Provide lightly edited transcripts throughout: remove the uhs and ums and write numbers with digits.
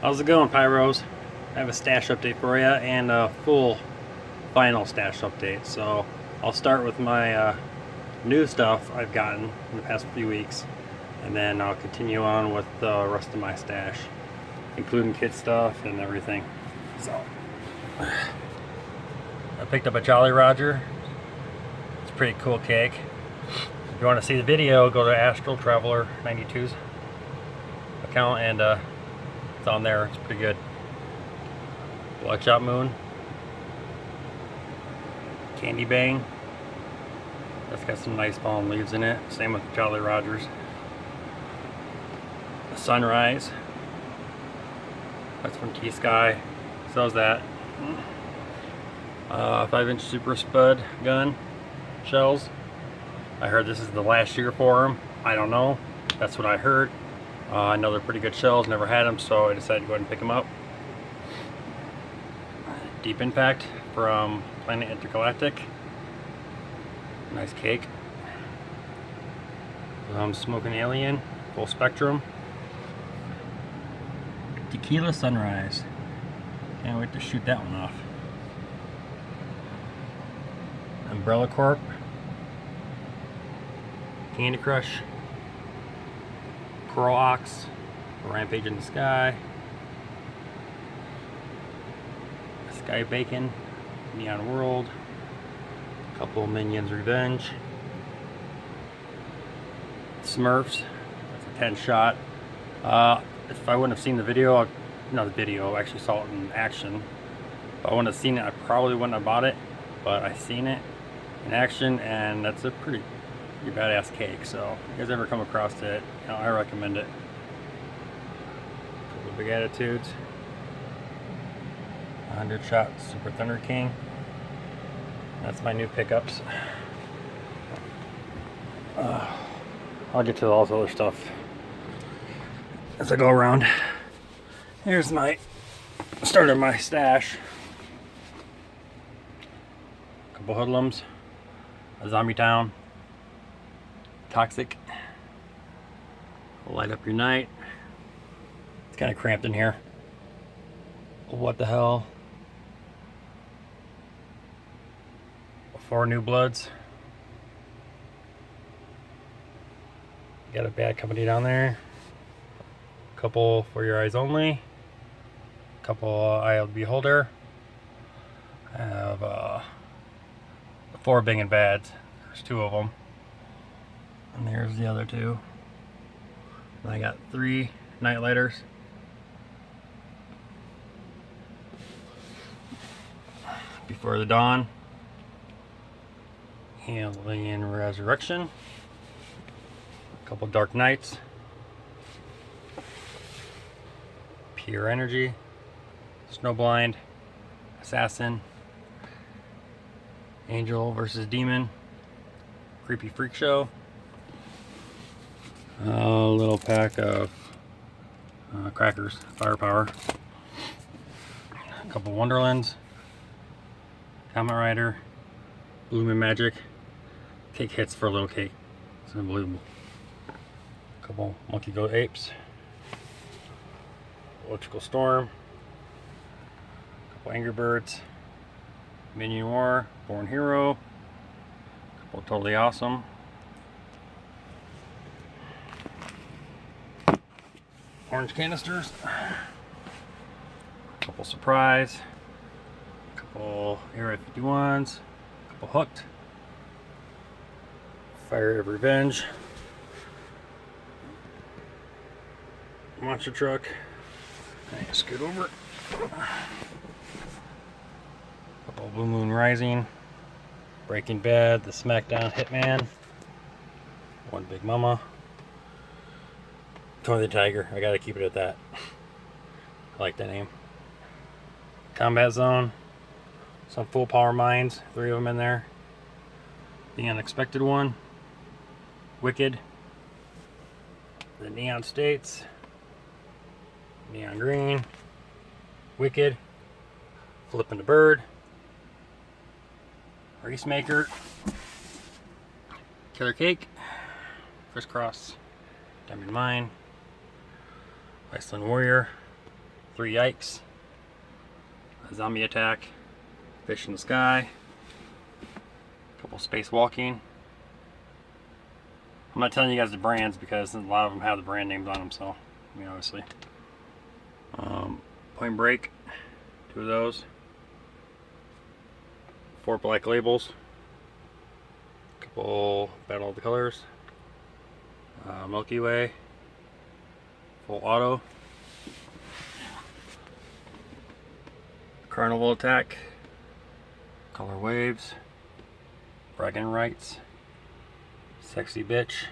How's it going, Pyros? I have a stash update for you and a full final stash update. So I'll start with my new stuff I've gotten in the past few weeks, and then I'll continue on with the rest of my stash, including kit stuff and everything. So I picked up a Jolly Roger. It's a pretty cool cake. If you want to see the video, go to Astral Traveler 92's account and it's on there. It's pretty good. Bloodshot Moon, Candy Bang. That's got some nice fallen leaves in it. Same with Jolly Rogers. The Sunrise. That's from T-Sky. Sells that. 5-inch Super Spud gun shells. I heard this is the last year for them. I don't know. That's what I heard. I know they're pretty good shells. Never had them, so I decided to go ahead and pick them up. Deep Impact from Planet Intergalactic. Nice cake. Smoking Alien, full spectrum. Tequila Sunrise. Can't wait to shoot that one off. Umbrella Corp. Candy Crush. Coral Ox. Rampage in the Sky. Sky Bacon. Neon World. Couple Minions Revenge. Smurfs. That's a 10 shot. If I wouldn't have seen the video, not the video, I actually saw it in action. If I wouldn't have seen it, I probably wouldn't have bought it. But I seen it in action, and that's a pretty badass cake. So if you guys ever come across it, I recommend it. Couple Big Attitudes. 100 shot Super Thunder King. That's my new pickups. I'll get to all the other stuff as I go around. Here's my start of my stash. Couple hoodlums, a Zombie Town, Toxic, Light Up Your Night. It's kind of cramped in here. What the hell? 4 New Bloods. Got a Bad Company down there. Couple For Your Eyes Only. Couple Eye of the Beholder. I have 4 Big and Bads. There's 2 of them. And there's the other 2. And I got 3 Night Lighters. Before the Dawn. Alien Resurrection. A couple Dark Knights. Pure Energy. Snowblind. Assassin. Angel versus Demon. Creepy Freak Show. A little pack of crackers. Firepower. A couple Wonderlands. Comet Rider. Bloomin' Magic. Cake hits for a little cake. It's unbelievable. A couple Monkey Goat Apes. Electrical Storm. A couple Angry Birds. Minion War. Born Hero. A couple Totally Awesome. Orange Canisters. A couple Surprise. A couple Area 51s. A couple Hooked. Fire of Revenge. Monster Truck. I scoot over. Couple Blue Moon Rising. Breaking Bad. The SmackDown Hitman. One Big Mama. Tony the Tiger. I gotta keep it at that. I like that name. Combat Zone. Some Full Power Mines. 3 of them in there. The Unexpected One. Wicked. The Neon States. Neon Green. Wicked. Flipping the Bird. Racemaker. Killer Cake. Crisscross. Diamond Mine. Iceland Warrior. 3 yikes, a zombie attack, fish in the sky, a couple spacewalking. I'm not telling you guys the brands because a lot of them have the brand names on them, so I mean obviously. Point Break, 2 of those. 4 black labels. Couple Battle of the Colors. Milky Way. Full auto. Carnival Attack. Color Waves. Bragging Rights. Sexy Bitch.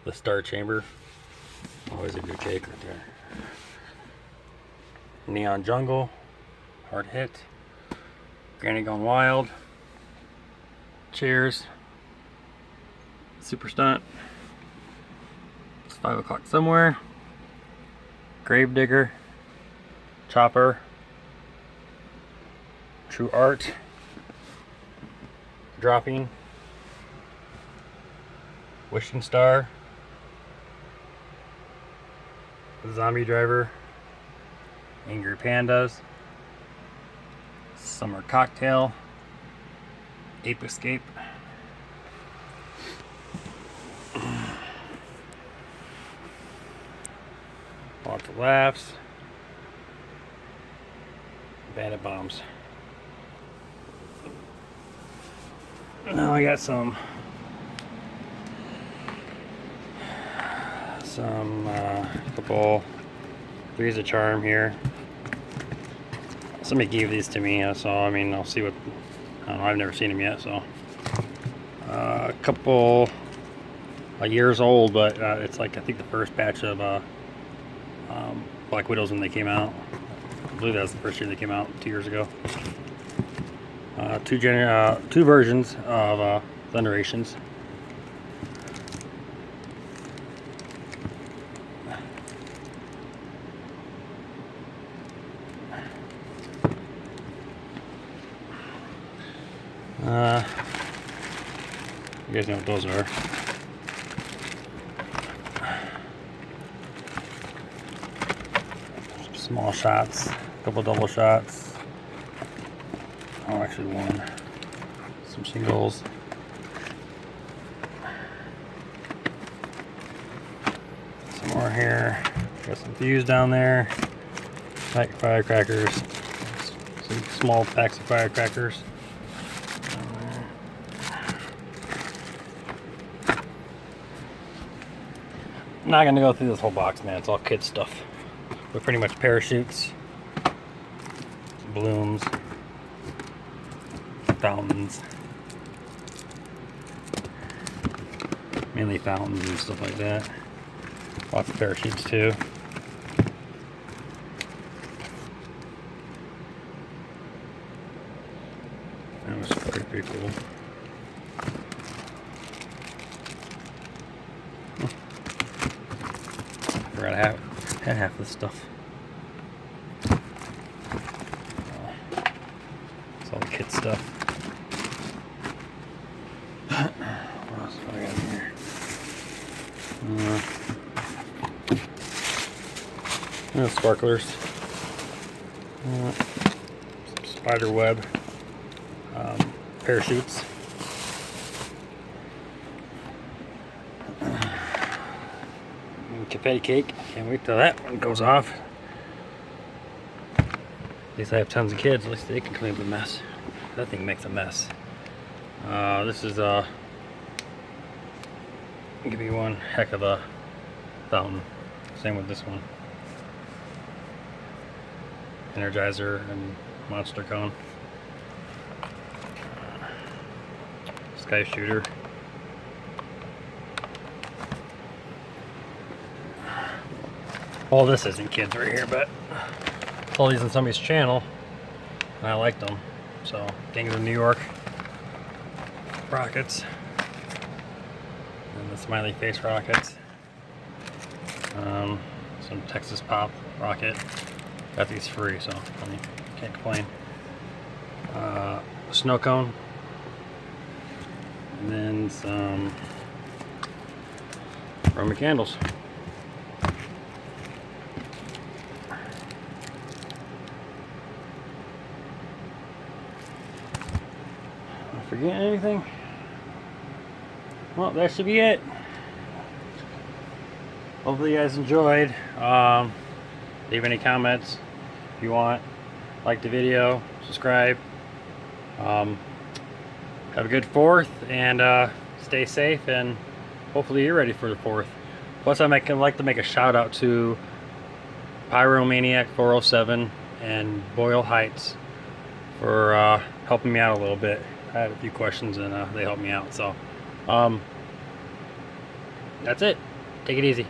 The Star Chamber. Always a good take right there. Neon Jungle. Hard Hit. Granny Gone Wild. Cheers. Super Stunt. It's 5 o'clock somewhere. Grave Digger. Chopper. True Art. Dropping. Wishing Star. Zombie Driver. Angry Pandas. Summer Cocktail. Ape Escape. Lots of laughs. Bandit Bombs. Now I got some couple 3's a charm here. Somebody gave these to me, so I mean I'll see what, I don't know, I've never seen them yet, so a couple years old, but it's like I think the first batch of Black Widows when they came out. I believe that was the first year they came out 2 years ago. Two versions of Thunderations. You guys know what those are. Some small shots, a couple double shots. Oh, actually one. Some singles. Some more here. Got some fuse down there. Pack of firecrackers. Some small packs of firecrackers. I'm not gonna go through this whole box, man. It's all kid stuff. But pretty much parachutes, balloons, fountains, mainly fountains and stuff like that. Lots of parachutes too. That was pretty cool. I had half this stuff. It's all the kid stuff. What else do I got here? Sparklers. Some spider web. Parachutes. Confetti cake. Can't wait till that one goes off. At least I have tons of kids. At least they can clean up the mess. That thing makes a mess. This is give me one heck of a fountain. Same with this one. Energizer and Monster Cone. Sky Shooter. Well, this isn't kids right here, but I saw these on somebody's channel and I liked them. So, Gangs of New York rockets and the smiley face rockets. Some Texas Pop rocket. Got these free, so I mean, can't complain. Snow cone, and then some Roman candles. Forgetting anything? Well, that should be it. Hopefully you guys enjoyed. Leave any comments if you want. Like the video, subscribe. Have a good 4th, and stay safe, and hopefully you're ready for the 4th. Plus, I'd like to make a shout out to Pyromaniac 407 and Boyle Heights for helping me out a little bit. I had a few questions, and they helped me out. So that's it. Take it easy.